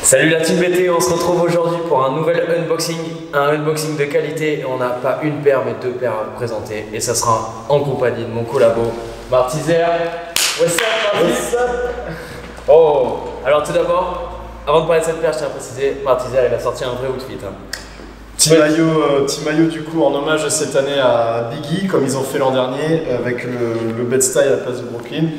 Salut la team BT, on se retrouve aujourd'hui pour un nouvel unboxing de qualité. On n'a pas une paire mais deux paires à vous présenter et ça sera en compagnie de mon collabo Martizer. What's up Martizer? Oh, alors tout d'abord, avant de parler de cette paire, je tiens à préciser, Martizer il a sorti un vrai outfit. Petit maillot du coup en hommage cette année à Biggie, comme ils ont fait l'an dernier avec le Bed Style à la place de Brooklyn.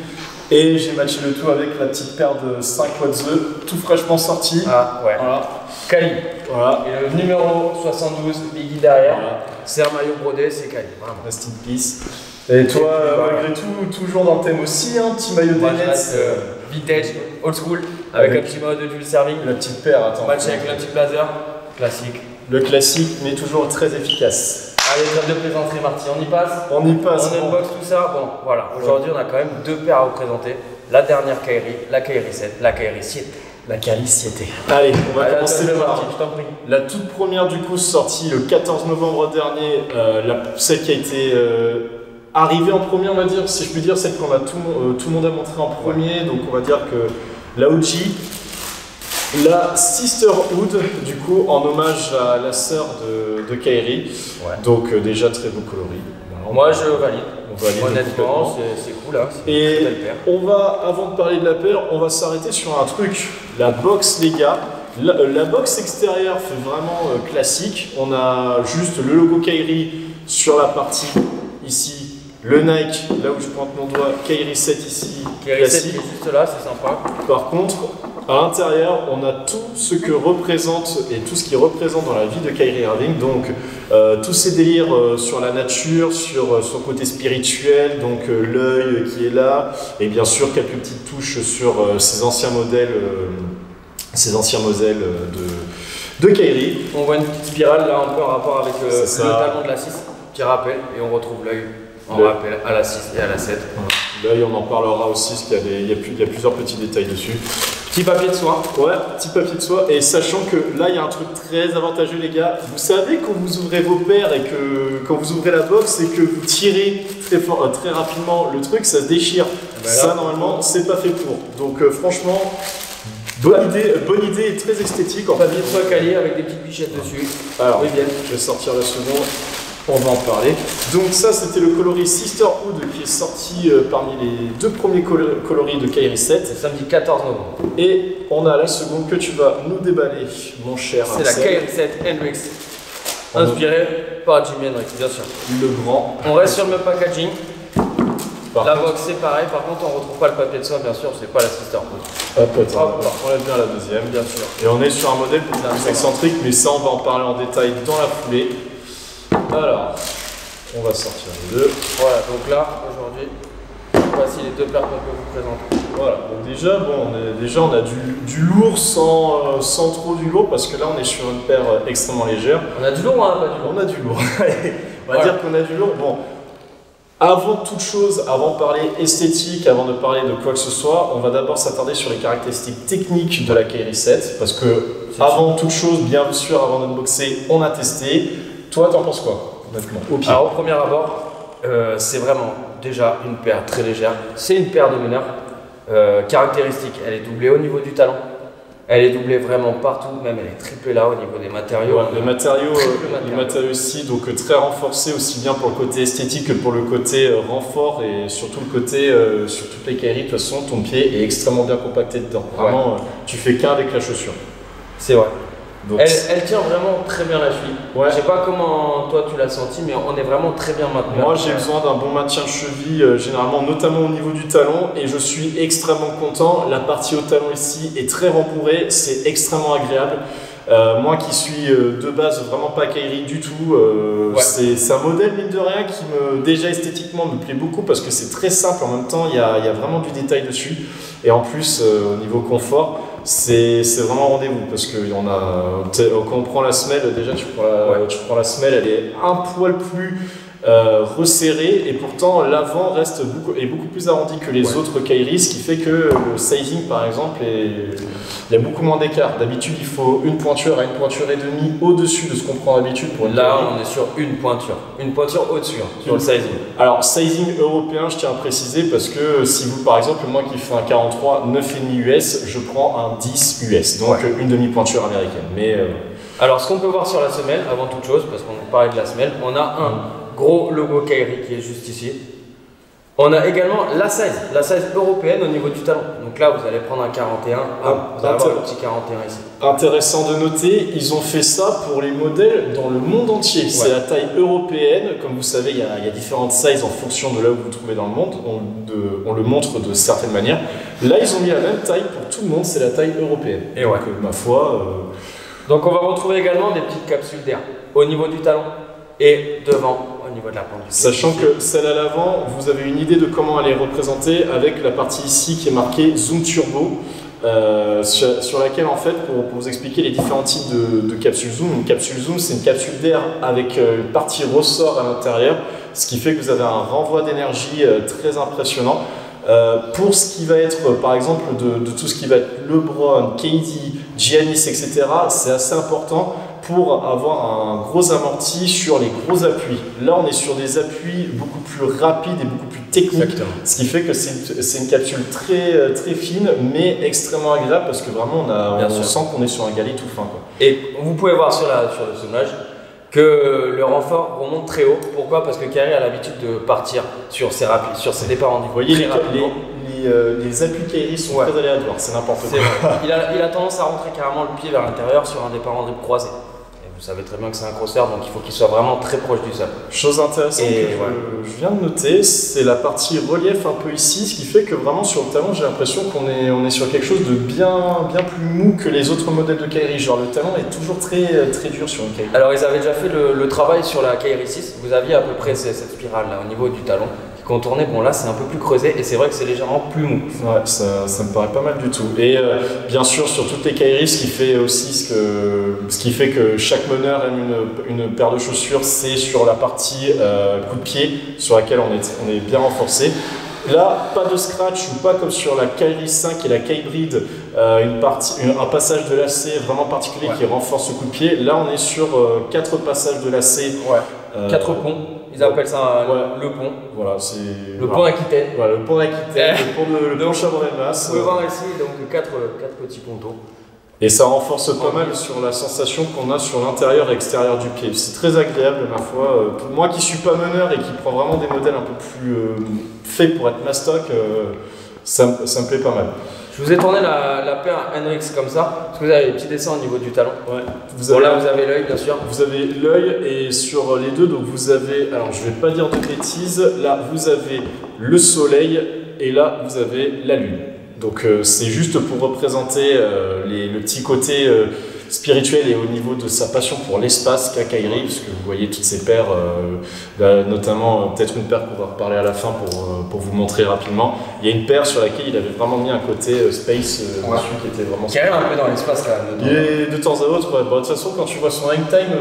Et j'ai matché le tout avec la petite paire de 5 What's The, tout fraîchement sorti. Ah ouais. Voilà. Kali. Voilà. Et le numéro 72, Biggie derrière. Voilà. C'est un maillot brodé, c'est Kali. Vraiment. Rest in peace. Et toi, malgré tout, toujours dans le thème aussi, hein, petit maillot des Nets. Vintage, old school, avec un petit mode de dual serving. La petite paire, attends. Matché avec le petit blazer, classique. Le classique, mais toujours très efficace. Allez, trêve de plaisanterie, Marty, on y passe. On y passe. On unbox tout ça. Bon, voilà. Aujourd'hui, on a quand même deux paires à vous présenter. La dernière Kyrie, la Kyrie 7, la Kyrie 7. La Kyrie 7. Allez, on va commencer par je t'en prie. La toute première du coup sortie le 14 novembre dernier, celle qui a été arrivée en premier, on va dire, si je puis dire, celle qu'on a tout le monde a montré en premier. Donc on va dire que la OG. La Sisterhood, du coup, en hommage à la sœur de Kyrie. Ouais. Donc déjà très beau coloris. Voilà, moi je valide. Honnêtement, c'est cool. Hein, et on va, avant de parler de la paire, on va s'arrêter sur un truc. La box, les gars. La box extérieure fait vraiment classique. On a juste le logo Kyrie sur la partie ici. Le Nike, là où je pointe mon doigt, Kyrie 7 ici. Kyrie 7 qui est juste là, c'est sympa. Par contre, à l'intérieur, on a tout ce que représente et tout ce qui représente dans la vie de Kyrie Irving. Donc, tous ces délires sur la nature, sur son côté spirituel, donc l'œil qui est là, et bien sûr quelques petites touches sur ses anciens modèles, de Kyrie. On voit une petite spirale là, un peu en rapport avec le talon de la 6, petit rappel, et on retrouve l'œil. On rappelle à la 6 et à la 7. L'œil, on en parlera aussi, parce qu'il y a plusieurs petits détails dessus. Petit papier de soie. Ouais, petit papier de soie. Et sachant que là, il y a un truc très avantageux, les gars. Vous savez, quand vous ouvrez vos paires et que quand vous ouvrez la box et que vous tirez très fort, très rapidement le truc, ça se déchire. Ben là, ça, normalement, c'est pas fait pour. Donc, franchement, bonne idée et très esthétique. Papier de soie calé avec des petites bichettes dessus. Alors, oui, bien. Je vais sortir la seconde. On va en parler. Donc ça, c'était le coloris Sisterhood qui est sorti parmi les deux premiers coloris de Kyrie 7. C'est samedi 14 novembre. Et on a la seconde que tu vas nous déballer, mon cher. C'est la Kyrie 7 Hendrix. Inspirée par Jimi Hendrix, bien sûr. Le grand. On reste sur le même packaging. La box, c'est pareil. Par contre, on ne retrouve pas le papier de soie, bien sûr. C'est pas la Sisterhood. On lève bien la deuxième. Bien sûr. Et on est sur un modèle plus excentrique, mais ça, on va en parler en détail dans la foulée. Alors, on va sortir les deux. Voilà, donc là, aujourd'hui, voici les deux paires qu'on peut vous présenter. Voilà, donc déjà, on a du lourd sans trop du lourd, parce que là, on est sur une paire extrêmement légère. On a du lourd, hein, pas du lourd. On a du lourd. On va dire qu'on a du lourd. Bon, avant toute chose, avant de parler esthétique, avant de parler de quoi que ce soit, on va d'abord s'attarder sur les caractéristiques techniques de la Kyrie 7, parce que, avant toute chose, bien sûr, avant d'unboxer, on a testé. Toi, t'en penses quoi, honnêtement, au pied? Alors, au premier abord, c'est vraiment déjà une paire très légère. C'est une paire de meneur. Caractéristique, elle est doublée au niveau du talon. Elle est doublée vraiment partout, même elle est triplée là au niveau des matériaux. Ouais, les matériaux ici, donc très renforcés aussi bien pour le côté esthétique que pour le côté renfort et surtout le côté, sur toutes les Kyrie, de toute façon, ton pied est extrêmement bien compacté dedans. Vraiment, tu fais qu'un avec la chaussure. C'est vrai. Elle tient vraiment très bien la cheville. Ouais. Je sais pas comment toi tu l'as senti, mais on est vraiment très bien maintenu. Moi j'ai besoin d'un bon maintien de cheville, généralement notamment au niveau du talon, et je suis extrêmement content. La partie au talon ici est très rembourrée, c'est extrêmement agréable. Moi qui suis de base vraiment pas Kyrie du tout, c'est un modèle mine de rien qui déjà esthétiquement me plaît beaucoup parce que c'est très simple, en même temps il y a vraiment du détail dessus, et en plus au niveau confort c'est vraiment rendez-vous, parce que quand on prend la semelle, déjà tu prends la semelle, elle est un poil plus resserré, et pourtant l'avant est beaucoup plus arrondi que les autres Kyrie, ce qui fait que le sizing par exemple il y a beaucoup moins d'écart. D'habitude il faut une pointure à une pointure et demie au-dessus de ce qu'on prend d'habitude pour une Là Kyrie. On est sur une pointure au-dessus sur le sizing. Alors sizing européen, je tiens à préciser, parce que si vous par exemple, moi qui fais un 43 9,5 US, je prends un 1,10 US, donc une demi-pointure américaine. Mais alors, ce qu'on peut voir sur la semelle, avant toute chose, parce qu'on parlait de la semelle, on a un gros logo Kairi qui est juste ici. On a également la size européenne au niveau du talon. Donc là, vous allez prendre un 41, vous allez avoir le petit 41 ici. Intéressant de noter, ils ont fait ça pour les modèles dans le monde entier. C'est la taille européenne. Comme vous savez, il y a différentes sizes en fonction de là où vous vous trouvez dans le monde. On le montre de certaines manières. Là, ils ont mis la même taille pour tout le monde, c'est la taille européenne. Et donc, ma foi... Donc on va retrouver également des petites capsules d'air au niveau du talon et devant au niveau de la pente du pied. Sachant que celle à l'avant, vous avez une idée de comment elle est représentée avec la partie ici qui est marquée Zoom Turbo, sur laquelle en fait, pour vous expliquer les différents types de capsules Zoom, une capsule Zoom c'est une capsule d'air avec une partie ressort à l'intérieur, ce qui fait que vous avez un renvoi d'énergie très impressionnant. Pour ce qui va être, par exemple, de tout ce qui va être LeBron, KD, Giannis, etc., c'est assez important pour avoir un gros amorti sur les gros appuis. Là, on est sur des appuis beaucoup plus rapides et beaucoup plus techniques. Exactement. Ce qui fait que c'est une capsule très, très fine, mais extrêmement agréable parce que vraiment, on sent qu'on est sur un galet tout fin, quoi. Et vous pouvez voir sur le sommage que le renfort remonte très haut. Pourquoi? Parce que Kairi a l'habitude de partir sur ses départs en. Vous voyez, les appuis Kairi sont très aléatoires, c'est n'importe quoi. Il a tendance à rentrer carrément le pied vers l'intérieur sur un départ en dribble croisé. Et vous savez très bien que c'est un crosser, donc il faut qu'il soit vraiment très proche du sol. Chose intéressante que je viens de noter, c'est la partie relief un peu ici, ce qui fait que vraiment sur le talon, j'ai l'impression qu'on est sur quelque chose de bien plus mou que les autres modèles de Kairi. Genre le talon est toujours très, très dur sur une Kairi. Alors ils avaient déjà fait le travail sur la Kairi 6, vous aviez à peu près cette spirale là au niveau du talon. Contourné, bon là c'est un peu plus creusé et c'est vrai que c'est légèrement plus mou. Ouais, ça me paraît pas mal du tout. Et bien sûr sur toutes les Kairi, ce qui fait aussi ce qui fait que chaque meneur aime une paire de chaussures, c'est sur la partie coup de pied sur laquelle on est bien renforcé. Là, pas de scratch ou pas comme sur la Kairi 5 et la K-Bride, un passage de lacet vraiment particulier qui renforce le coup de pied. Là, on est sur 4 passages de lacet. 4 ponts. Ils appellent ça le pont. Voilà, c'est le pont Aquitaine. Voilà, le pont Aquitaine, le pont Chabrol-Mas. Vous pouvez voir ici donc 4 petits pontos. Et ça renforce pas mal sur la sensation qu'on a sur l'intérieur et extérieur du pied. C'est très agréable, ma foi. Pour moi qui suis pas meneur et qui prend vraiment des modèles un peu plus faits pour être mastoc, ça me plaît pas mal. Je vous ai tourné la paire NRX comme ça, parce que vous avez les petits dessins au niveau du talon. Ouais. Là vous avez l'œil bien sûr. Vous avez l'œil et sur les deux, donc vous avez, alors je vais pas dire de bêtises, là vous avez le soleil et là vous avez la lune. Donc c'est juste pour représenter le petit côté spirituel et au niveau de sa passion pour l'espace qu'a Kairi, parce que vous voyez toutes ces paires, notamment peut-être une paire qu'on va reparler à la fin pour vous montrer rapidement. Il y a une paire sur laquelle il avait vraiment mis un côté space dessus qui était vraiment... Qui est un peu dans l'espace là. De temps à autre, de toute façon quand tu vois son hang time,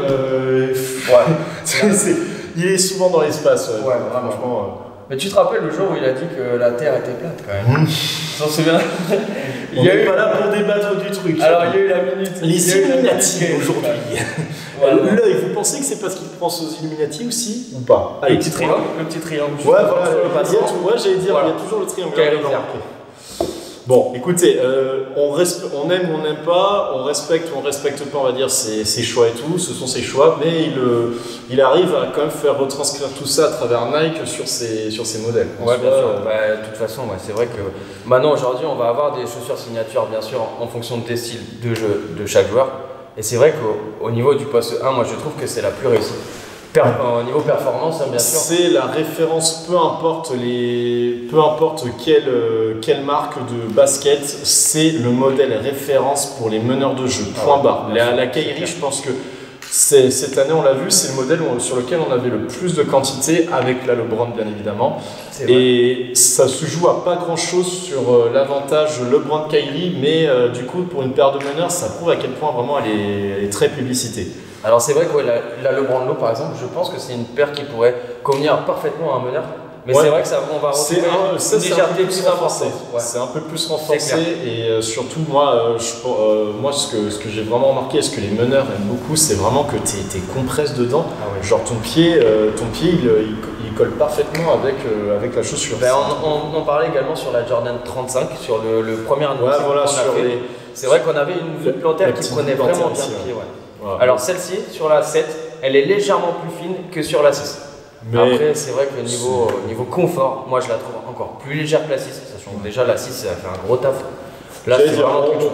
il est souvent dans l'espace. Franchement. Mais tu te rappelles le jour où il a dit que la Terre était plate quand même. Tu t'en souviens? On n'est pas là pour débattre du truc. Alors il y a eu la minute. Les Illuminati aujourd'hui. L'œil, vous pensez que c'est parce qu'il pense aux Illuminati aussi ou pas? Le petit triangle. Le petit triangle. Ouais, voilà. J'allais dire, il y a toujours le triangle. Bon, écoutez, on aime ou on n'aime pas, on respecte ou on respecte pas, on va dire, ses choix et tout, ce sont ses choix, mais il arrive à quand même faire retranscrire tout ça à travers Nike sur ses modèles. Ouais, bien sûr. De toute façon, c'est vrai que maintenant, aujourd'hui, on va avoir des chaussures signature, bien sûr, en fonction des styles de jeu de chaque joueur. Et c'est vrai qu'au niveau du poste 1, moi, je trouve que c'est la plus réussie. Au niveau performance, bien sûr. C'est la référence, peu importe quelle marque de basket, c'est le modèle référence pour les meneurs de jeu. Point barre. La Kairi, je pense que cette année, on l'a vu, c'est le modèle sur lequel on avait le plus de quantité, avec la LeBron bien évidemment. Et ça se joue à pas grand chose sur l'avantage LeBron Kairi, mais du coup, pour une paire de meneurs, ça prouve à quel point vraiment elle est très publicitée. Alors c'est vrai que la LeBron Low par exemple, je pense que c'est une paire qui pourrait convenir parfaitement à un meneur, Mais Ouais. c'est vrai que ça, on va retrouver une c'est un légèreté peu plus renforcé. Ouais. C'est un peu plus renforcé C'est clair. et surtout moi ce que j'ai vraiment remarqué, ce que les meneurs aiment beaucoup, c'est vraiment que t'es compresse dedans. Ah ouais. Genre ton pied il colle parfaitement avec la chaussure. Ben, on parlait également sur la Jordan 35, sur le premier unboxing voilà, qu'on a sur fait. les- C'est vrai qu'on avait une vue plantaire la qui petite prenait vue plantaire vraiment bien ici, le pied. ouais. Ouais. Voilà. Alors celle-ci, sur la 7, elle est légèrement plus fine que sur la 6. Mais Après, c'est vrai que niveau confort, moi je la trouve encore plus légère que la 6. Sachant que déjà la 6, ça fait un gros taf. Là, j'allais c'est dire, vraiment quelque chose.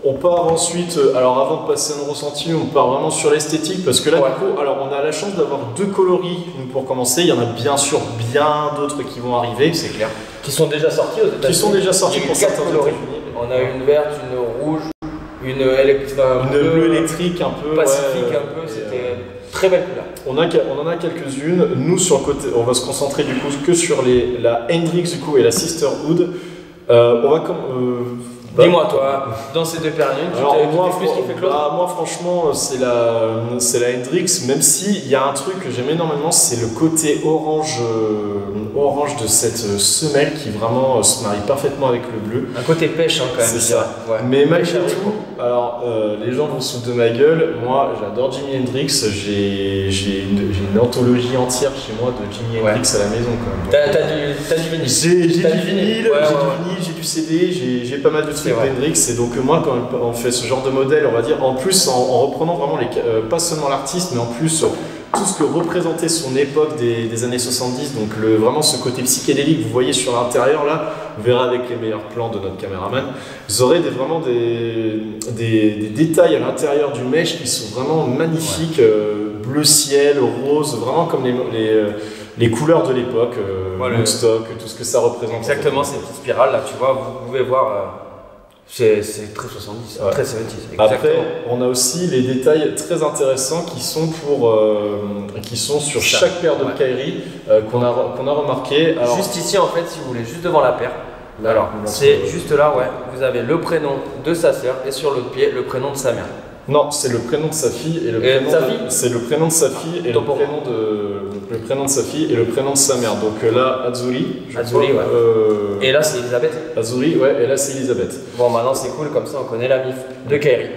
on part ensuite, alors avant de passer à nos ressentis, on part vraiment sur l'esthétique parce que là, Ouais. du coup, alors on a la chance d'avoir deux coloris pour commencer. Il y en a bien sûr bien d'autres qui vont arriver. C'est clair. Qui sont déjà sortis aux États-Unis. Qui sont déjà sortis Il y a eu pour 4 certains coloris. États-Unis. On a une verte, une rouge, une Bleu électrique un peu. pacifique ouais, un peu. et, C'était très belle couleur. on en a quelques-unes. Nous, sur le côté, on va se concentrer du coup que sur la Hendrix du coup et la Sisterhood. On va comme. Dis-moi toi, dans ces deux paires une, Alors moi, plus qui fait que l'autre. moi franchement c'est la Hendrix, même si il y a un truc que j'aime énormément, c'est le côté orange de cette semelle qui vraiment se marie parfaitement avec le bleu. Un côté pêche quand même. C'est je ça. dirais. Ouais. Mais Pêche malgré à tout, alors les gens vont se foutre de ma gueule, moi j'adore Jimi Hendrix, j'ai une anthologie entière chez moi de Jimi Ouais. Hendrix à la maison quand même. T'as du vinyle. J'ai T'as du du vinyle. vinyle, Ouais, j'ai ouais, du vinyle, j'ai du CD, j'ai pas mal de trucs vrai. d'Hendrix et donc moi quand on fait ce genre de modèle, on va dire en plus en reprenant vraiment pas seulement l'artiste mais en plus tout ce que représentait son époque des années 70, donc vraiment ce côté psychédélique que vous voyez sur l'intérieur là, vous verrez avec les meilleurs plans de notre caméraman, vous aurez vraiment des détails à l'intérieur du mesh qui sont vraiment magnifiques, bleu ciel, rose, vraiment comme les couleurs de l'époque, Voilà. Woodstock, tout ce que ça représente. Exactement, ces petites spirales là, tu vois, vous pouvez voir. C'est très 70, Ouais. très 70. Après, Exactement. on a aussi les détails très intéressants qui sont sur Ça. chaque paire de Ouais. Kyrie qu'on a remarqué. Alors, Juste ici en fait, si vous voulez, juste devant la paire. là, Alors, on montre- c'est juste là, ouais. Vous avez le prénom de sa sœur et sur l'autre pied, le prénom de sa mère. Non, c'est le prénom de sa fille et le Et prénom sa de- fille c'est le prénom de sa fille et le Autant pour prénom de sa fille et le prénom de sa mère. Donc là, Azuri. je Azuri, crois, ouais. Et là, c'est Elisabeth. Azuri, ouais, et là c'est Elisabeth. Bon, maintenant c'est cool, comme ça on connaît la mif de Kyrie.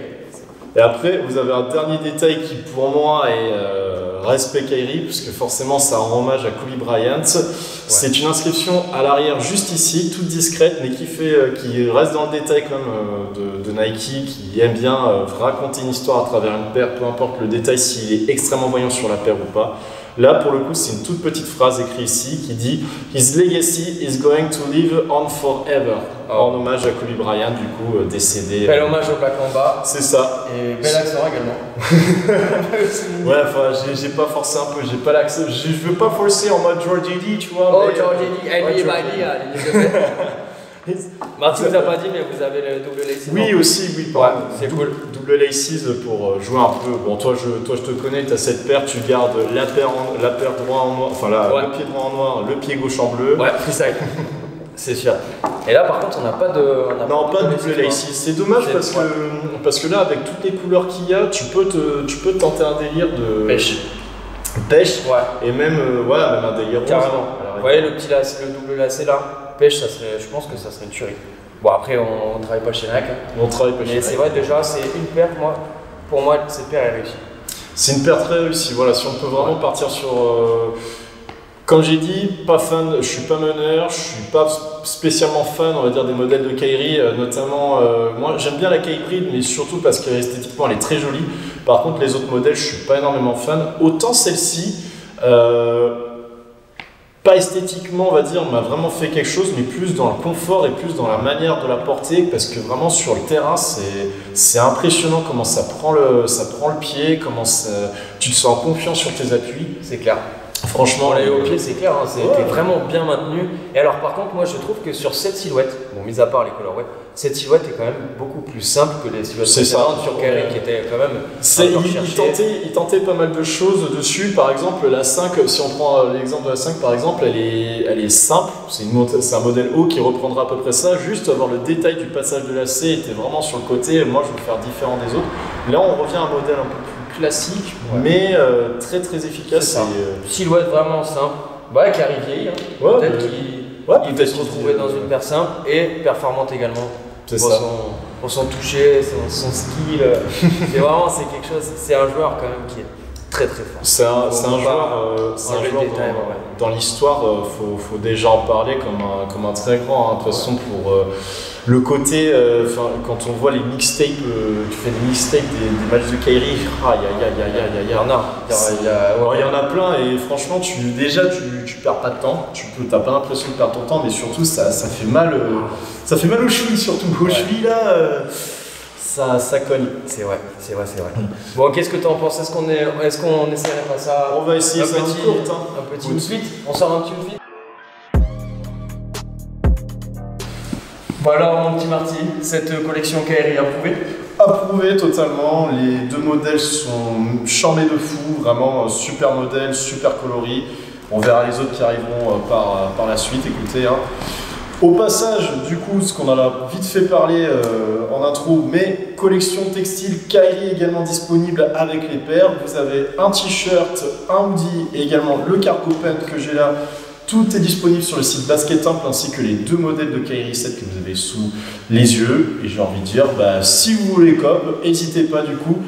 Et après, vous avez un dernier détail qui, pour moi, est respect Kyrie, puisque forcément, ça rend hommage à Kobe Bryant. C'est une inscription à l'arrière, juste ici, toute discrète, mais qui reste dans le détail comme de Nike, qui aime bien raconter une histoire à travers une paire, peu importe le détail, s'il est extrêmement voyant sur la paire ou pas. Là, pour le coup, c'est une toute petite phrase écrite ici qui dit « His legacy is going to live on forever », en hommage à Kobe Bryant, du coup, décédé. Bel hommage au plaque en bas. C'est ça. Et bel accent également. Ouais, enfin, j'ai pas forcé un peu, j'ai pas l'accent, je veux pas forcer en mode Georgie D, tu vois. Oh, mais, Georgie dit, elle ouais, lui Georgie m'a dit, Martin vous a pas dit, mais vous avez le double lace. Oui, aussi, oui, Ouais, pardon. c'est cool. Double laces pour jouer un peu. Bon, toi, je te connais, t'as cette paire, tu gardes la paire droit en noir, enfin Ouais. le pied droit en noir, le pied gauche en bleu. Ouais, freestyle. C'est sûr. Et là, par contre, on n'a pas de. Non, pas de double laces. C'est dommage C'est- parce que là, avec toutes les couleurs qu'il y a, tu peux tenter un délire de Pêche. pêche Ouais, et même, même un délire rose. carrément. Alors, Vous voyez le petit lacet, le double lacet là, pêche, ça serait, je pense que ça serait une tuerie. Bon, après, on travaille pas chez Nike. Hein. on travaille pas chez Mais c'est Nike. vrai, déjà, c'est une paire, pour moi, cette paire est réussie. C'est une paire très réussie. Voilà, si on peut vraiment partir sur. Comme j'ai dit, pas fan, je suis pas meneur, je suis pas spécialement fan, on va dire, des modèles de Kyrie, notamment. Moi, j'aime bien la K-Bride, mais surtout parce qu'esthétiquement, elle est très jolie. Par contre, les autres modèles, je suis pas énormément fan. Autant celle-ci. Pas esthétiquement, on va dire, m'a vraiment fait quelque chose, mais plus dans le confort et plus dans la manière de la porter, parce que vraiment sur le terrain, c'est impressionnant comment ça prend le pied, comment tu te sens confiant sur tes appuis. C'est clair. Franchement, Pour aller au pied, c'est clair, hein, c'est Ouais. vraiment bien maintenu. Et alors, par contre, moi, je trouve que sur cette silhouette, bon, mis à part les colorways, cette silhouette est quand même beaucoup plus simple que les silhouettes C'est ça. précédentes sur Kyrie, qui étaient quand même. un peu recherchées. il tentait pas mal de choses dessus. Par exemple, la 5, si on prend l'exemple de la 5, par exemple, elle est simple. C'est un modèle haut qui reprendra à peu près ça. Juste avoir le détail du passage de la C était vraiment sur le côté. Moi, je veux le faire différent des autres. Là, on revient à un modèle un peu plus classique, Ouais. mais très très efficace. C'est ça. Et, Silhouette vraiment simple, Ouais, qui arrive vieilli. Hein. Ouais, peut-être qu'il peut se retrouver dans une paire simple et performante également. C'est ça. Pour son toucher, son skill. C'est quelque chose, c'est un joueur quand même qui est très très fort. C'est un joueur, dans l'histoire, faut déjà en parler comme un très grand. Hein. De toute façon, pour le côté, quand on voit les mixtapes, tu fais des mixtapes des matchs de Kyrie, Il y en a plein et franchement, tu perds pas de temps, t'as pas l'impression de perdre ton temps, mais surtout ça fait mal, ça fait mal aux chevilles surtout, aux chevilles là. Ça cogne. C'est vrai. Bon, qu'est-ce que tu en penses? Est-ce qu'on essaierait pas ça? On va essayer ça un petit une suite. On sort un petit une suite. Bon alors mon petit Marty, cette collection Kyrie approuvée? Approuvé totalement, les deux modèles sont charmés de fou, vraiment super modèle, super coloris. On verra les autres qui arriveront par la suite, écoutez. Hein. Au passage, du coup, ce qu'on a vite fait parler en intro, mais collection textile Kyrie également disponible avec les paires. Vous avez un t-shirt, un hoodie et également le cargo pant que j'ai là. Tout est disponible sur le site Basket Temple ainsi que les deux modèles de Kyrie 7 que vous avez sous les yeux. Et j'ai envie de dire, si vous voulez comme, n'hésitez pas du coup.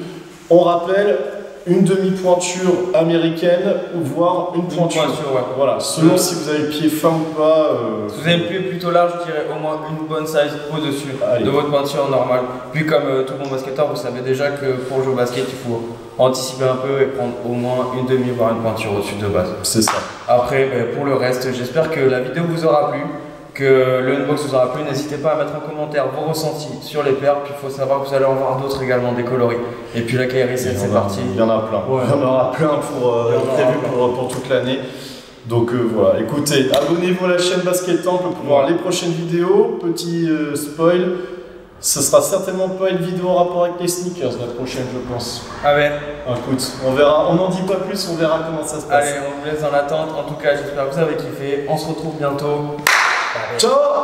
On rappelle une demi-pointure américaine, voire une pointure. Ouais. Voilà, selon si vous avez le pied fin ou pas. Si vous avez le pied plutôt large, je dirais au moins une bonne size au-dessus de votre pointure normale. Puis comme tout bon basketteur, vous savez déjà que pour jouer au basket, il faut anticiper un peu et prendre au moins une demi voire une pointure au-dessus de base. C'est ça. Après, pour le reste, j'espère que la vidéo vous aura plu, que le unbox vous aura plu. N'hésitez pas à mettre en commentaire vos ressentis sur les paires. Puis il faut savoir que vous allez en voir d'autres également, des coloris. Et puis la Kyrie 7, c'est parti. Il y en a plein. Ouais. Il y en aura plein prévu pour toute l'année. Donc voilà, écoutez, abonnez-vous à la chaîne Basket Temple pour voir les prochaines vidéos. Petit spoil, ce sera certainement pas une vidéo en rapport avec les sneakers la prochaine, je pense. Ah ouais. Écoute, on verra, on n'en dit pas plus, on verra comment ça se passe. Allez, on vous laisse dans l'attente. En tout cas, j'espère que vous avez kiffé. On se retrouve bientôt. Ciao.